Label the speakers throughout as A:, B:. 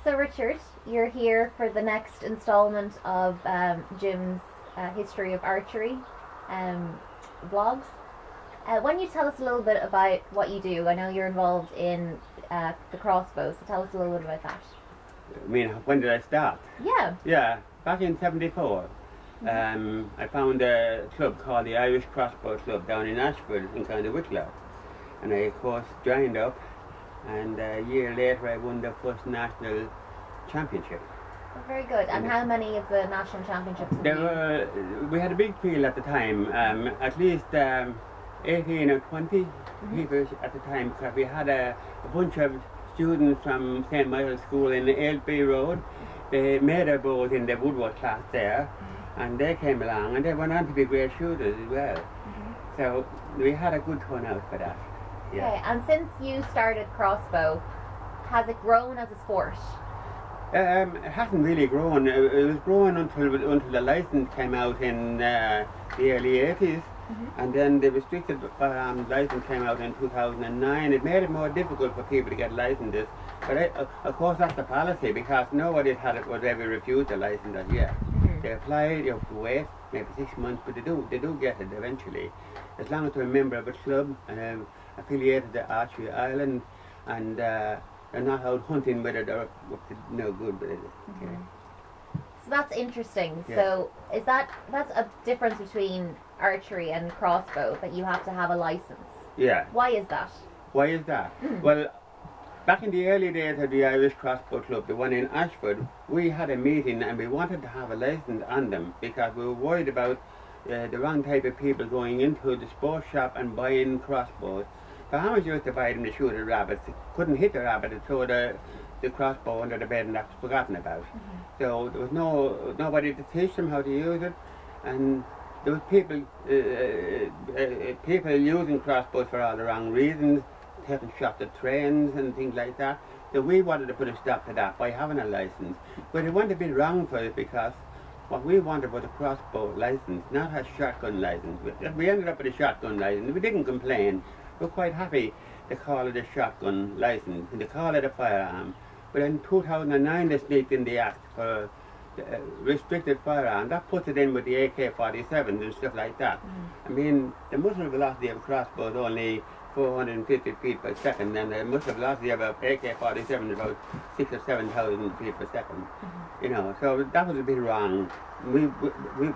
A: So Richard, you're here for the next installment of Jim's History of Archery vlogs. Why don't you tell us a little bit about what you do? I know you're involved in the crossbow, so tell us a little bit about that.
B: I mean, when did I start?
A: Yeah.
B: Yeah, back in '74. I found a club called the Irish Crossbow Club down in Ashford in County Wicklow. And I, of course, joined up, and a year later I won the first national championship.
A: Oh, very good. And how many of the national championships have you?
B: We had a big field at the time, at least 18 or 20 people at the time, because we had a bunch of students from St. Michael's School in the Aylesbury Road. They made their bows in the woodwork class there, and they came along, and they went on to be great shooters as well. So we had a good turnout for that. Yeah.
A: Okay, and since you started crossbow, has it grown as a sport?
B: It hasn't really grown. It was growing until the license came out in the early 80s. And then the restricted license came out in 2009. It made it more difficult for people to get licenses. But of course that's the policy, because nobody was ever refused a license as yet. They applied, you have to wait maybe 6 months, but they do get it eventually. As long as they're a member of a club and affiliated to Archery Ireland, and they're not out hunting with it or up to no good with it. Okay.
A: So that's interesting.
B: Yeah.
A: So that's a difference between archery and crossbow, that you have to have a license.
B: Yeah.
A: Why is that?
B: Why is that? Well, back in the early days of the Irish Crossbow Club, the one in Ashford, we had a meeting and we wanted to have a license on them, because we were worried about the wrong type of people going into the sports shop and buying crossbows. Farmers used to buy them to shoot at rabbits. They couldn't hit the rabbit, and throw the crossbow under the bed, and that was forgotten about. So there was nobody to teach them how to use it, and there was people using crossbows for all the wrong reasons, taking shots at trains and things like that. So we wanted to put a stop to that by having a license. But it wouldn't have been wrong for us, because what we wanted was a crossbow license, not a shotgun license. We ended up with a shotgun license. We didn't complain. We're quite happy to call it a shotgun license and to call it a firearm. But in 2009 they sneaked in the act for restricted firearm. That puts it in with the AK-47s and stuff like that. I mean, the muzzle velocity of a crossbow is only 450 feet per second, and the muzzle velocity of a AK-47 is about 6,000 or 7,000 feet per second. You know, so that was a bit wrong.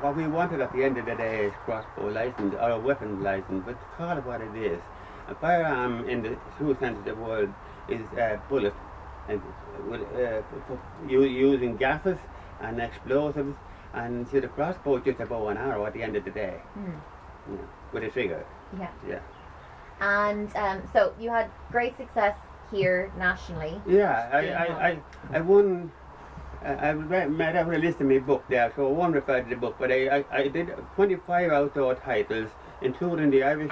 B: What we wanted at the end of the day is crossbow license, or a weapons license, but call it what it is. A firearm in the true sense of the word is a bullet, and using gases and explosives, and so the crossbow is just a bow and arrow at the end of the day, you know, with a trigger. Yeah.
A: And so you had great success here nationally.
B: Yeah, I won. I might have a list in my book there, so I won't refer to the book, but I did 25 outdoor titles, including the Irish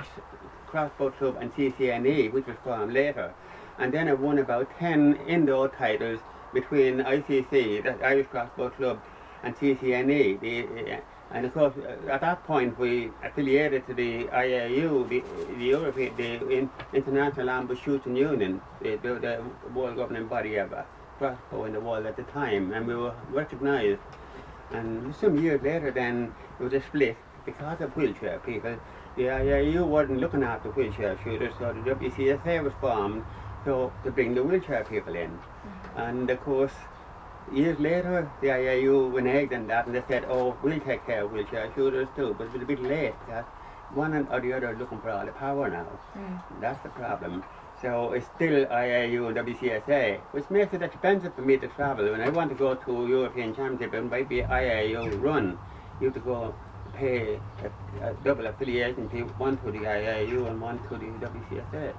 B: Crossbow Club and CCNE, which was formed later. And then I won about 10 indoor titles between ICC, the Irish Crossbow Club, and CCNE. And of course, at that point we affiliated to the IAU, the International Ambush Shooting Union, the world governing body of crossbow in the world at the time, and we were recognised. And some years later then there was a split because of wheelchair people. The IAU wasn't looking after wheelchair shooters, so the WCSA was formed to bring the wheelchair people in. And of course, years later the IAU reneged on that, and they said, oh, we'll take care of wheelchair shooters too, but it was a bit late, because one or the other are looking for all the power now. That's the problem. So it's still IAU and WCSA, which makes it expensive for me to travel. When I want to go to European Championship, it might be IAU run. You have to go pay a double affiliation fee, one to the IAU and one to the WCSA.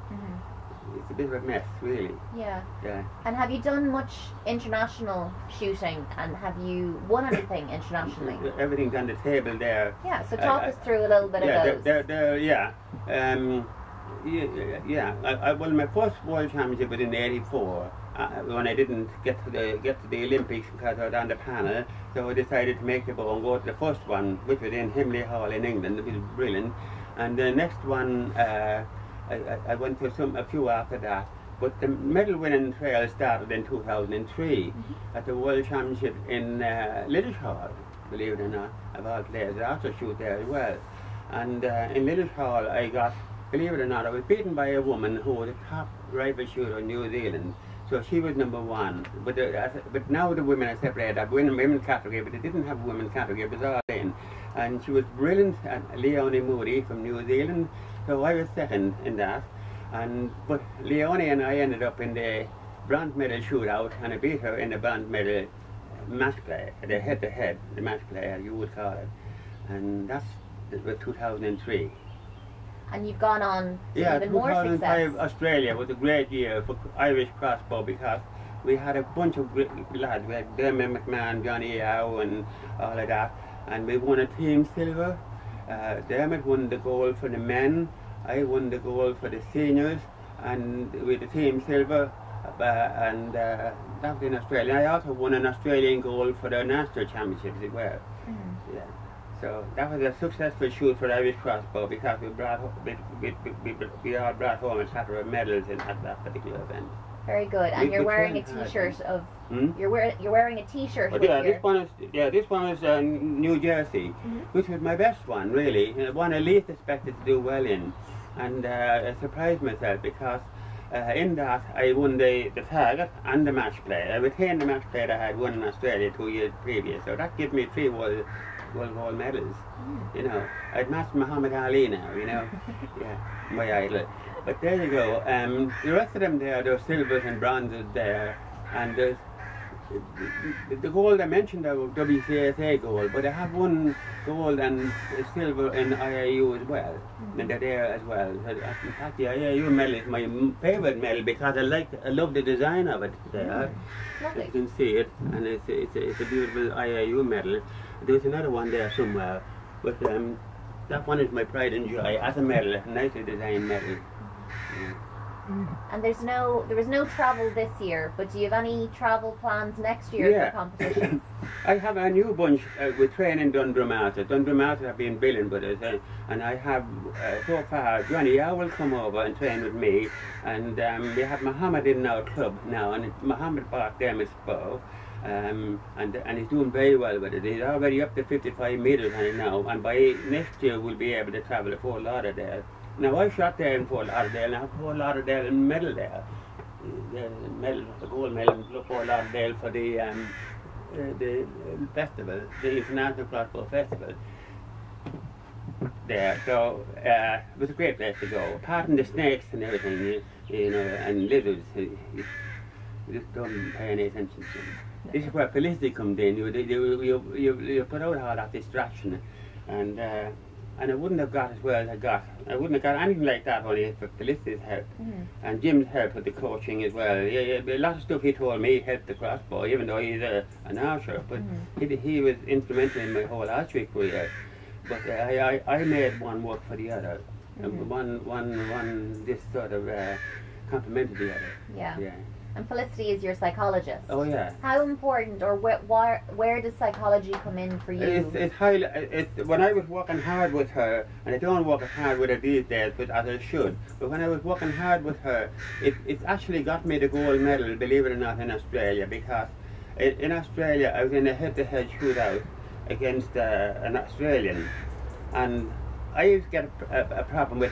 B: It's a bit of a mess, really. Yeah.
A: And have you done much international shooting, and have you won anything internationally?
B: Everything's on the table there.
A: Yeah, so talk us through a little bit of those.
B: Well, my first world championship was in '84, when I didn't get to the Olympics because I was on the panel. So I decided to make the bow and go to the first one, which was in Himley Hall in England. It was brilliant. And the next one, I went to a few after that. But the medal winning trail started in 2003 at the World Championship in Little Hall, believe it or not, of all players. I also shoot there as well. And in Little Hall I got, believe it or not, I was beaten by a woman who was a top rifle shooter in New Zealand. So she was number one. But now the women are separated. I've women's category, but they didn't have a women's category. It was all in. And she was brilliant, Leonie Moody from New Zealand. So I was second in that. But Leonie and I ended up in the bronze medal shootout, and I beat her in the bronze medal match play, the head-to-head, the match play, as you would call it. And that was 2003.
A: And you've gone on to even more success.
B: 2005 Australia was a great year for Irish crossbow because we had a bunch of great lads. We had Dermot McMahon, Johnny Yao and all of that. And we won a team silver. Dermot won the gold for the men. I won the gold for the seniors. And with the team silver. That was in Australia. I also won an Australian gold for the national championships as well. Yeah. So that was a successful shoot for Irish crossbow because we all brought home a couple of medals at that particular event.
A: Very good. And you're wearing a T-shirt of. You're wearing a T-shirt.
B: This one was New Jersey, which was my best one really. The one I least expected to do well in, and I surprised myself because in that I won the target and the match play. I retained the match play that I had won in Australia 2 years previous, so that gives me 3 world gold medals. You know, I'd matched Muhammad Ali now, you know. Yeah, my idol. But there you go. The rest of them there's silvers and bronzes there, and there's the gold I mentioned are WCSA gold, but I have won gold and silver in IAU as well, and they're there as well. So in fact, the IAU medal is my favorite medal because I love the design of it there.
A: Lovely.
B: You can see it, and it's a beautiful IAU medal. There's another one there somewhere, but that one is my pride and joy as a medal, a nicely designed medal.
A: And there was no travel this year, but do you have any travel plans next year for competitions?
B: I have a new bunch with training Dundramata. Dundramata have been brilliant with us, and I have so far Johnny Yao will come over and train with me, and we have Muhammad in our club now, and Muhammad bought them his bow. And he's doing very well with it. He's already up to 55 meters on it now, and by next year we'll be able to travel to Fort Lauderdale. Now I shot there in Fort Lauderdale, and I have Fort Lauderdale medal there. The gold medal in Fort Lauderdale for the festival, the International Crossbow Festival. There, so it was a great place to go. Apart from the snakes and everything, you know, and lizards, you just don't pay any attention to them. This is where Felicity comes in. You put out all that distraction, and I wouldn't have got as well as I got. I wouldn't have got anything like that only for Felicity's help, and Jim's help with the coaching as well. A lot of stuff he told me helped the crossbow, even though he's an archer, but he was instrumental in my whole archery career. But I made one work for the other, and one this sort of complemented the other.
A: Yeah. And Felicity is your psychologist.
B: Oh yeah.
A: How important, or where does psychology come in for you?
B: It's highly. When I was working hard with her, and I don't work as hard with her these days, but as I should. But when I was working hard with her, it actually got me the gold medal, believe it or not, in Australia, because in Australia I was in a head-to-head shootout against an Australian, and I used to get a problem with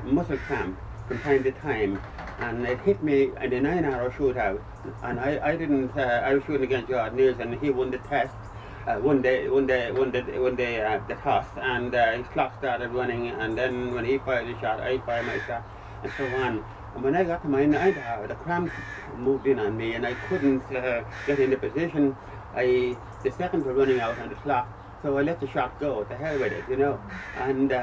B: muscle cramp from time to time, and it hit me in the 9-hour shootout, and I didn't. I was shooting against George Nielsen, and he won the test, won the toss, and his clock started running, and then when he fired the shot, I fired my shot, and so on. And when I got to my 9th hour, the cramp moved in on me, and I couldn't get into position. The seconds were running out on the clock, so I let the shot go. To hell with it, you know, and.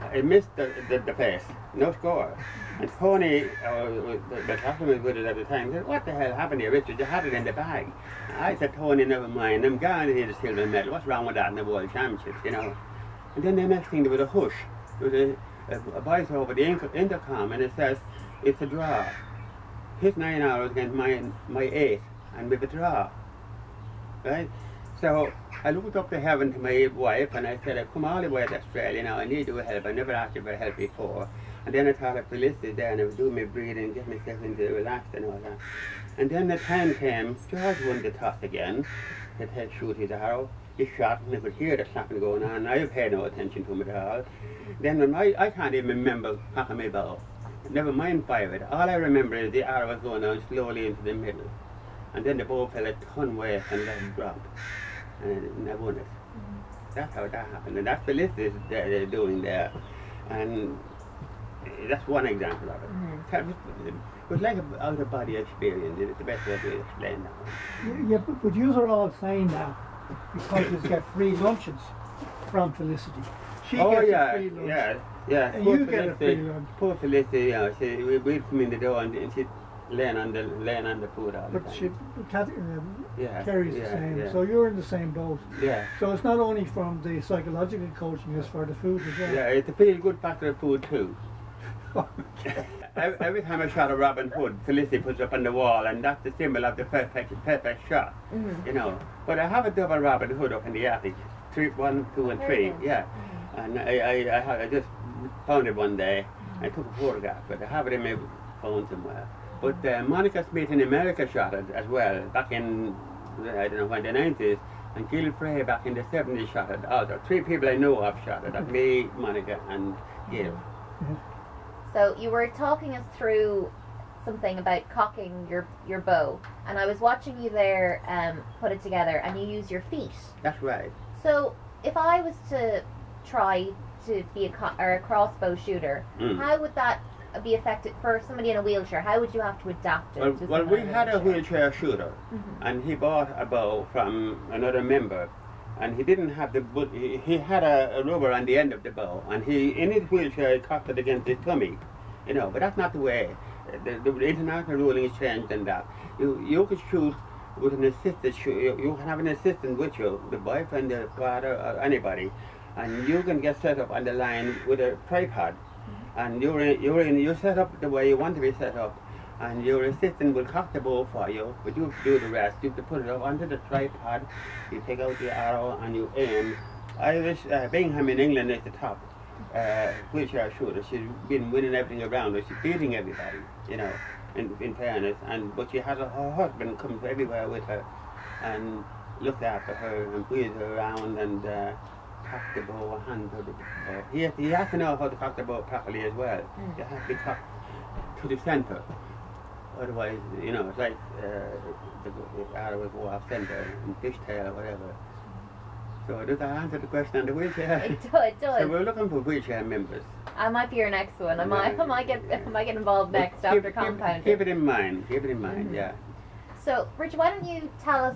B: I missed the face, no score. And Tony, the captain was with us at the time, said, "What the hell happened here, Richard? You had it in the bag." I said, "Tony, never mind. I'm guaranteed a silver medal. What's wrong with that in the World Championships, you know?" And then the next thing, there was a hush. There was a voice over the intercom, and it says, "It's a draw. His 9 hours against my 8, and with a draw." Right? So I looked up to heaven to my wife, and I said, "I've come all the way to Australia now. I need your help. I never asked you for help before. And then I thought of Felicity there, and I was doing my breathing, get myself into relaxed and all that. And then the time came, George won the toss again. He'd had shoot his arrow. He shot, and I could hear the slapping going on. I paid no attention to him at all. Then when I can't even remember cocking my bow. Never mind fire it. All I remember is the arrow was going down slowly into the middle. And then the bow fell a ton west and then dropped. And I won it. That's how that happened. And that's Felicity's doing there. And that's one example of it. It was like an out-of-body experience. It's the best way to explain that.
C: Yeah, but you are all saying that because you get free lunches from Felicity. She gets a free lunch.
B: Yeah.
C: And you get a free lunch.
B: Poor Felicity, you know, we'd come in the door and she'd laying on the food all the time.
C: But Kerry's the same. Yeah. So you're in the same boat.
B: Yeah.
C: So it's not only from the psychological coaching, it's for the food as well.
B: Yeah, it's a feel good factor of food too. Every time I shot a Robin Hood, Felicity puts up on the wall, and that's the symbol of the perfect shot. You know. But I have a double Robin Hood up in the attic, 1, 2, and 3. Yeah. And I just found it one day. I took a photograph, but I have it in my phone somewhere. But Monica Smith in America shot it as well, back in, I don't know when, the 90s. And Gil Frey back in the 70s shot it also. 3 people I know of shot it. That's me, Monica, and Gil.
A: So you were talking us through something about cocking your bow. And I was watching you there put it together, and you use your feet.
B: That's right.
A: So if I was to try to be a crossbow shooter, how would that be effective for somebody in a wheelchair? How would you have to adapt it?
B: Well, we had a wheelchair shooter, and he bought a bow from another member, and he didn't have the he had a rubber on the end of the bow, and in his wheelchair he cocked it against his tummy, you know. But that's not the way. The international ruling has changed in that. You could shoot with an assistant shoot. You can have an assistant with you, the boyfriend, the father, or anybody, and you can get set up on the line with a tripod. And you're set up the way you want to be set up, and your assistant will cock the bow for you, but you have to do the rest. You have to put it up onto the tripod, you take out the arrow and you aim. Bingham in England is the top wheelchair shooter. She's been winning everything around her. She's beating everybody, you know, in fairness. But she has her husband comes everywhere with her and looks after her and wheels her around and cock the bow, hand to the bow. He has to know how to cock the bow properly as well. You have to be cocked to the center. Otherwise, you know, it's like the arrow will go off center and fishtail or whatever. So does that answer the question on the wheelchair?
A: It does.
B: So we're looking for wheelchair members.
A: I might be your next one. I might get involved next after compounding.
B: Keep it in mind. Keep it in mind. Yeah.
A: So, Richard, why don't you talk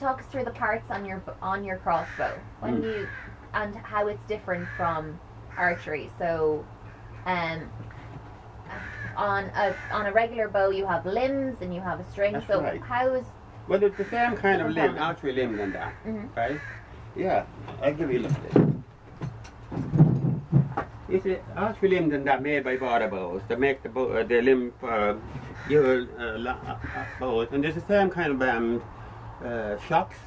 A: us through the parts on your crossbow and how it's different from archery. So, on a regular bow you have limbs and you have a string.
B: That's
A: so
B: right.
A: how is
B: well, it's the same kind of limb, archery limb than that, right? Yeah, I'll give you a look at it. It's an archery limb than that made by border bows. They make the limb for your bows, and there's the same kind of shocks.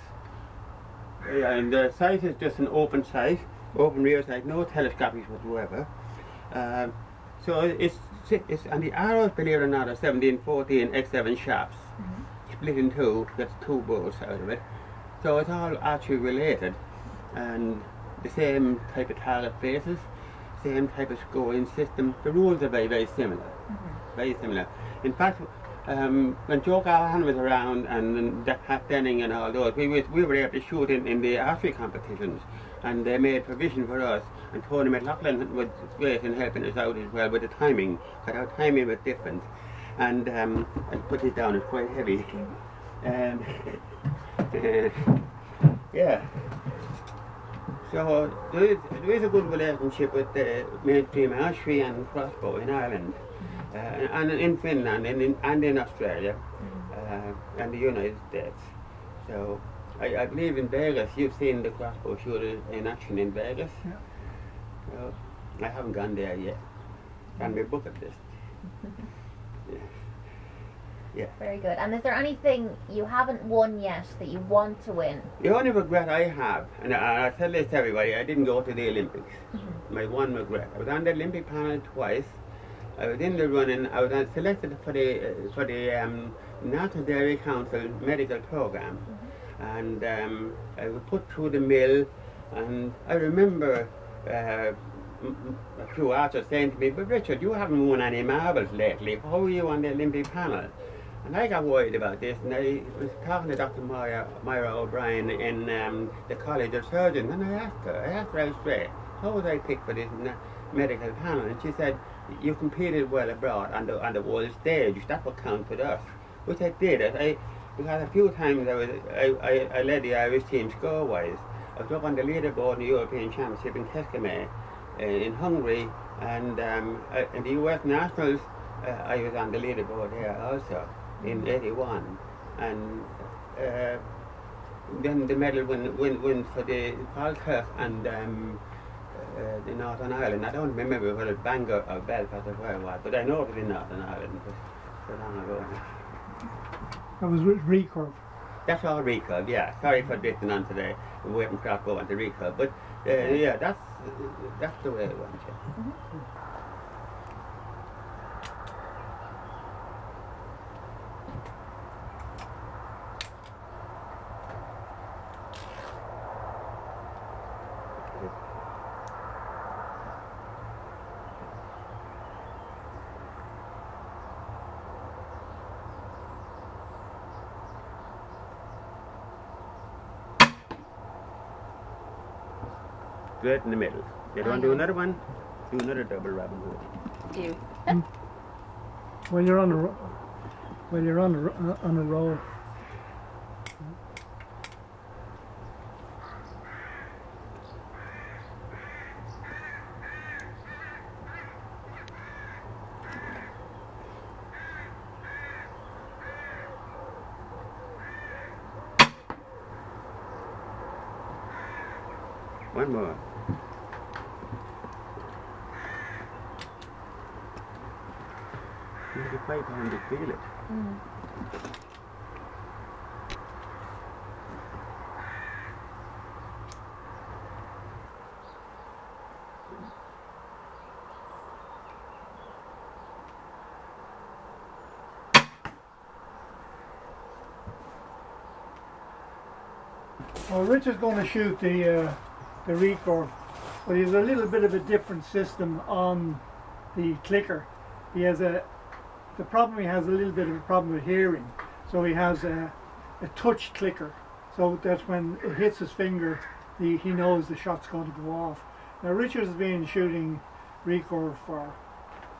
B: And the sight is just an open sight, open rear sight, no telescopics whatsoever. So it's and the arrows, believe it or not, are 17-14 X7 shafts, split in two, gets 2 bolts out of it. So it's all archery related, and the same type of target faces, same type of scoring system. The rules are very, very similar. Very similar. In fact, when Joe Callahan was around and Pat Denning and all those, we were able to shoot in the archery competitions, and they made provision for us. And Tony McLaughlin was great in helping us out as well with the timing, because our timing was different. And I'll put this down, it's quite heavy. Yeah. So there is a good relationship with the mainstream archery and crossbow in Ireland, and in Finland, and in Australia, and the United States. So I believe in Vegas, you've seen the crossbow shooters in action in Vegas.
C: Yeah.
B: So I haven't gone there yet. On my bucket list. Yeah.
A: Very good. And is there anything you haven't won yet that you want to win?
B: The only regret I have, and I tell this to everybody, I didn't go to the Olympics. My one regret. I was on the Olympic panel twice, I was in the running. I was selected for the National Dairy Council medical program, and I was put through the mill. And I remember a few archers saying to me, "But Richard, you haven't won any marbles lately. How are you on the Olympic panel?" And I got worried about this, and I was talking to Dr. Myra O'Brien in the College of Surgeons, and I asked her out straight, how was I picked for this medical panel? And she said, "You competed well abroad on the world stage. That would count with us," which I did. Because a few times I led the Irish team score-wise. I was up on the leaderboard in the European Championship in Keskame in Hungary, and in the US Nationals I was on the leaderboard there also in '81, and then the medal win for the Falkirk and the Northern Ireland. I don't remember whether it was Bangor or Belfast or where it was, but I know it was in Northern Ireland. It was so long ago.
C: That was with recurve.
B: That's all recurve, yeah. Sorry for drifting on today. We're waiting for Crossbow on the recurve, but yeah, that's the way it went. Yeah. Right in the middle. You don't do another one, do another double Robin Hood.
A: Do.
C: When you're on a roll.
B: One more. Maybe 500 feel it.
C: Well, Richard's going to shoot the recurve, but he has a little bit of a different system on the clicker. He has the problem he has a little bit of a problem with hearing, so he has a touch clicker, so that's when it hits his finger, he knows the shot's going to go off. Now Richard has been shooting recurve for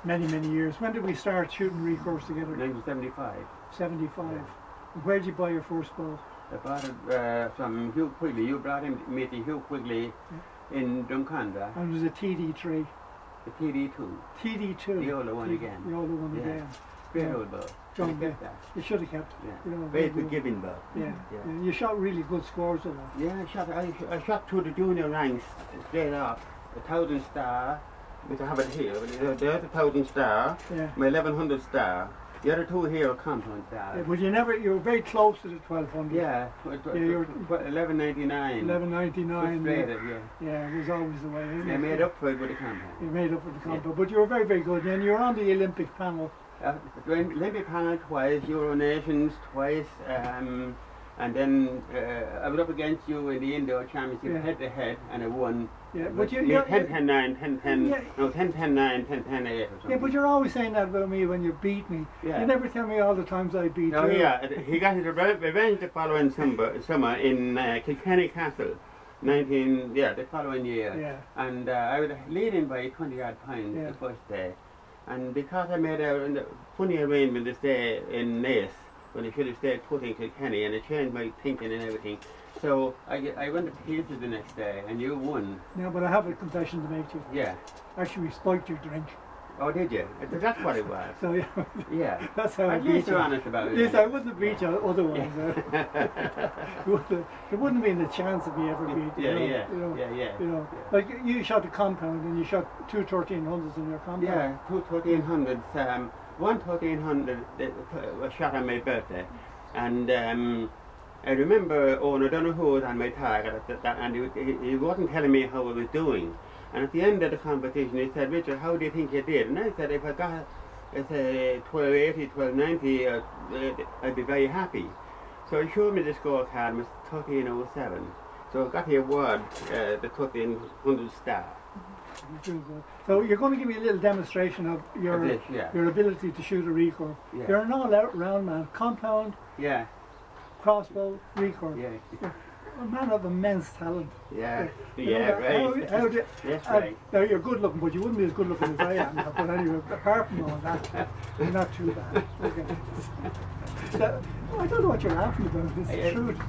C: many years. When did we start shooting recurves together?
B: 1975.
C: 75.
B: Yeah.
C: Where did you buy your first bow?
B: I bought it from Hugh Quigley. You brought me to Hugh Quigley in Drumcondra.
C: And it was a TD3.
B: The TD2.
C: TD2.
B: The older one again.
C: The older one again.
B: Great old bow.
C: John,
B: kept that.
C: you should have kept.
B: Yeah.
C: You know,
B: Very forgiving bow.
C: Yeah. You shot really good scores with that.
B: Yeah, I shot through the junior ranks straight off. 1,000 star, which I have it here. There's 1,000 star.
C: Yeah.
B: My 1,100 star. The other two here are coumpound stars.
C: Yeah, but you were very close to the 1,200.
B: Yeah,
C: you were
B: 1199.
C: 1199.
B: Yeah.
C: Yeah, it was always the way, isn't it?
B: I made up for it with the coumpound.
C: You made up for the coumpound, but you were very good. And you were on the Olympic panel.
B: Olympic panel twice, Euro Nations twice, and then I was up against you in the indoor championship head to head, and I won.
C: Yeah, but you
B: 10-10-9, 10-10, no 10-10-9, 10-10-8 or something.
C: Yeah, but you're always saying that about me when you beat me. Yeah. You never tell me all the times I beat you.
B: Oh yeah, he got his revenge the following summer in Kilkenny Castle, the following year.
C: Yeah.
B: And I was leading by 20 odd points the first day, and because I made a funny arrangement to stay in Naas when I should have stayed put in Kilkenny, and I changed my thinking and everything. So I went to pieces the next day, and you won.
C: Yeah, but I have a confession to make to you.
B: Yeah.
C: Actually, we spiked your drink.
B: Oh, did you? That's what it was.
C: So yeah.
B: Yeah.
C: That's how I beat you.
B: At least you're honest about it.
C: Yes, I wouldn't have beat you otherwise. There wouldn't have been a chance of me ever beat you.
B: Yeah.
C: Like you shot a coumpound, and you shot 2 1300s in your coumpound.
B: Yeah, 2 1300s. One 1300 was shot on my birthday, and I remember Owen O'Donoghue was on my target, and he wasn't telling me how I was doing. And at the end of the competition, he said, Richard, how do you think you did? And I said, if I got 1280, 1290, I'd be very happy. So he showed me the scorecard, and it was 1307. So I got the award, the 1300 star.
C: So you're going to give me a little demonstration of your ability to shoot a recurve.
B: Yeah.
C: You're an all-round man. Compound,
B: Yeah.
C: crossbow, recurve.
B: Yeah.
C: You're a man of immense talent.
B: Yeah.
C: You know,
B: Right. Yes, right.
C: Now you're good looking, but you wouldn't be as good looking as I am. But anyway, apart from all that, you're not too bad. Okay. So, I don't know what you're laughing about. It's the truth.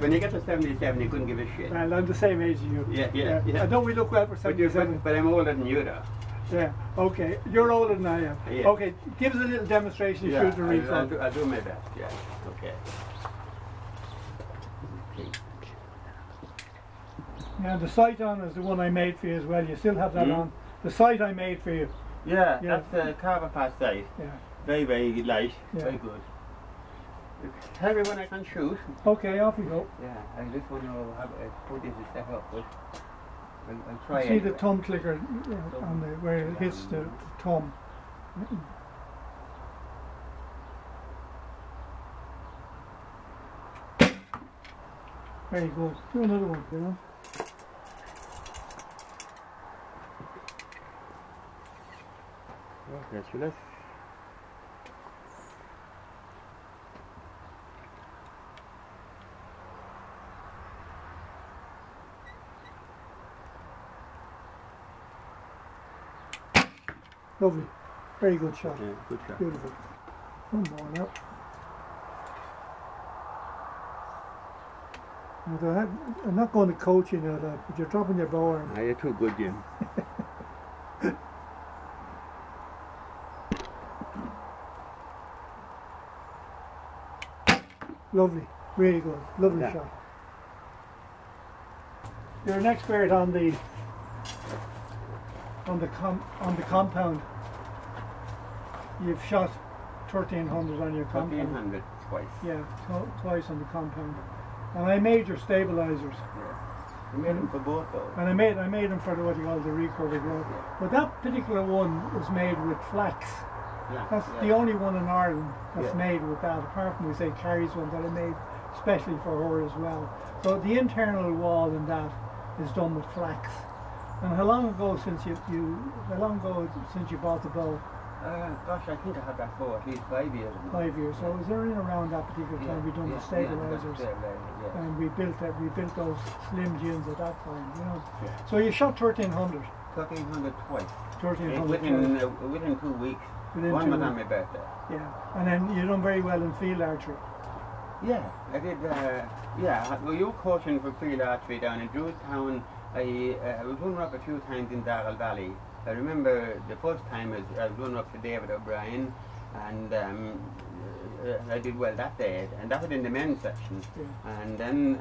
B: When you get to 77, you couldn't give a shit.
C: Well, I'm the same age as you.
B: Yeah.
C: I know we look well for 77.
B: But I'm older than you, though.
C: Yeah. Okay. You're older than I am.
B: Yeah.
C: Okay. Give us a little demonstration of shooting a recurve.
B: I'll do my best. Yeah. Okay.
C: Now the sight on is the one I made for you as well. You still have that on. The sight I made for you.
B: Yeah. That's the carver pass sight.
C: Yeah.
B: Very, very light.
C: Yeah.
B: Very good. Tell me when I can shoot.
C: Okay, off you go.
B: Yeah, I just want to have put this a step up, but I'll try it.
C: See the thumb clicker on the where it hits the thumb. Very good. Do another one, you know.
B: Okay, so let's.
C: Lovely. Very good shot.
B: Yeah, good shot.
C: Beautiful. One more now. Now, I'm not going to coach you now, but you're dropping your bow arm.
B: You're too good, Jim.
C: Lovely. Really good. Lovely
B: Yeah.
C: shot. You're an expert on the compound. You've shot 1300 on your compound.
B: 1300 twice.
C: Yeah, twice on the compound. And I made your stabilizers.
B: Yeah. You made them for both those.
C: And I made them for what you call the recurve as well. But that particular one was made with flax.
B: Yeah.
C: That's the only one in Ireland that's
B: Yeah.
C: made with that, apart from, we say, Carrie's one that I made especially for her as well. So the internal wall in that is done with flax. And how long ago since you bought the bow?
B: Gosh, I think I had that for at least 5 years.
C: 5 years. So it was there in around that particular time we done the stabilizers.
B: Yeah.
C: And we built those slim gins at that time, you know.
B: Yeah.
C: So you shot 1300.
B: 1300 twice.
C: 1300
B: Within 2 weeks.
C: Within
B: One
C: 2
B: was on
C: weeks.
B: my birthday.
C: Yeah. And then you done very well in field archery.
B: Yeah, I did. Well, you were coaching for field archery down in Drewstown. I was running up a few times in Darrell Valley. I remember the first time I was running up to David O'Brien, and I did well that day, and that was in the men's section. Yeah. And then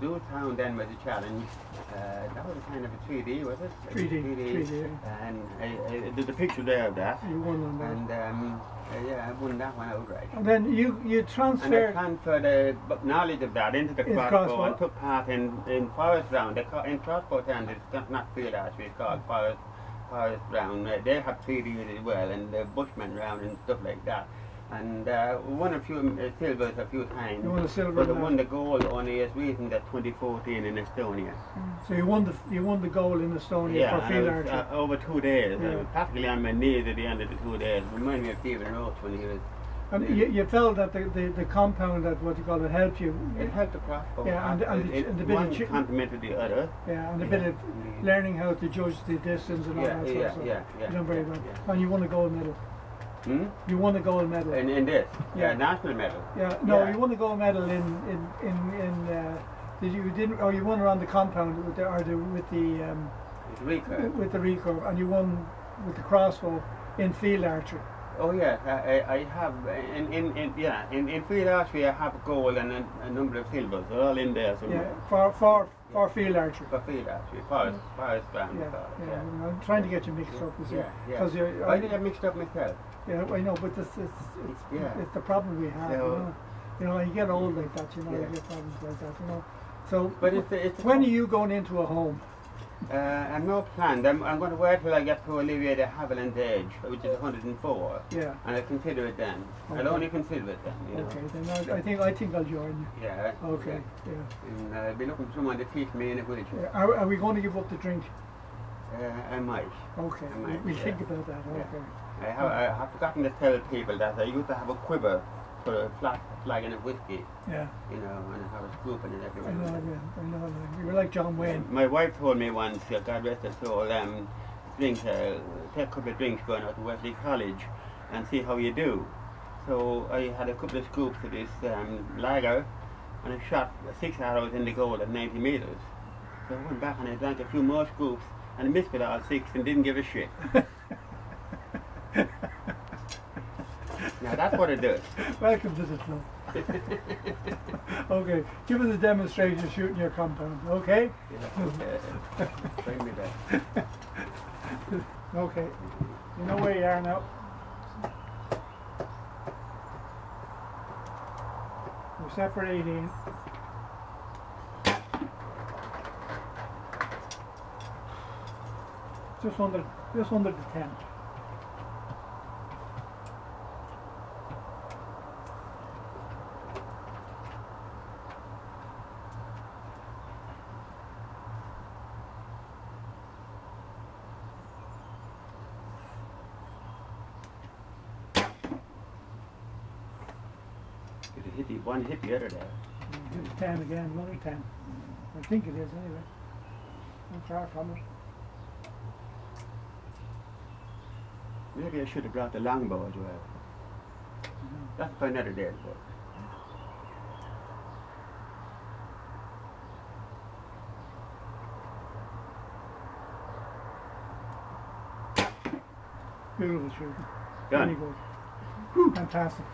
B: Drewstown then was a challenge. That was kind of a 3D, was it?
C: 3D.
B: And I did the picture there of that.
C: You won on that.
B: And I won that one outright.
C: And then you transferred.
B: And I transferred the knowledge of that into the crossbow and took part in forest round. In crossbow terms, it's not field archery, it's called forest round. They have 3D as well, and the bushman round and stuff like that. And won a few silvers a few times.
C: You won a silver.
B: But I won the gold only as recent at 2014 in Estonia.
C: So you won the gold in Estonia for field archery.
B: Over 2 days.
C: Yeah.
B: I was practically on my knees at the end of the 2 days. It reminded me of Stephen Roach when he was.
C: And you felt that the compound, that what you call it, helped you.
B: It helped the crossbow.
C: Yeah, and the bit
B: one
C: of
B: complemented the other.
C: Yeah, and a bit of learning how to judge the distance and all that sort of stuff. You done very well. And you won a gold medal. You won the gold medal.
B: In this? Yeah, national medal.
C: Yeah, no, you won the gold medal you won around the compound with the recurve, and you won with the crossbow in field archery.
B: Oh yeah, I have in field archery I have gold and a number of silvers. They're all in there. So
C: yeah, for field archery.
B: For field archery, forest round.
C: Yeah. I'm trying to get you mixed up. Because
B: I did get mixed up myself.
C: Yeah, I know, but it's the problem we have. You know, you get old like that. You know, you get problems like that. You know, so
B: but it's
C: when are you going into a home?
B: I'm not planned. I'm going to wait till I get to Olympia de Havilland's age, which is 104.
C: Yeah.
B: And I'll consider it then.
C: Okay.
B: I'll only consider it then. You
C: Okay,
B: know.
C: then I think I'll join you.
B: Yeah.
C: Okay. Yeah.
B: And I'll be looking for someone to teach me in a wheelchair.
C: Are we going to give up the drink?
B: I might.
C: Okay.
B: I might,
C: We'll
B: yeah.
C: think about that.
B: Yeah.
C: Okay.
B: I have forgotten to tell people that I used to have a quiver for a flat flagon of whiskey,
C: Yeah.
B: you know, and I have a scoop in it
C: I
B: everywhere.
C: know. Yeah. I know. You were like John Wayne.
B: My wife told me once, God rest her soul, take a couple of drinks going out to Wesley College and see how you do. So I had a couple of scoops of this lager and I shot 6 arrows in the goal at 90 metres. So I went back and I drank a few more scoops and I missed it all 6 and didn't give a shit. Now that's what it does.
C: Welcome to the club. Okay, give us a demonstration of shooting your compound, okay?
B: Yeah, bring me back.
C: Okay, you know where you are now. We're set for 18. Just under the 10.
B: One hit the other there.
C: Hit the 10 again, another 10. I think it is anyway. Not far from it.
B: Maybe I should have brought the longbow as well. That's for another day, but.
C: Beautiful shooting.
B: Done.
C: Very good. Fantastic.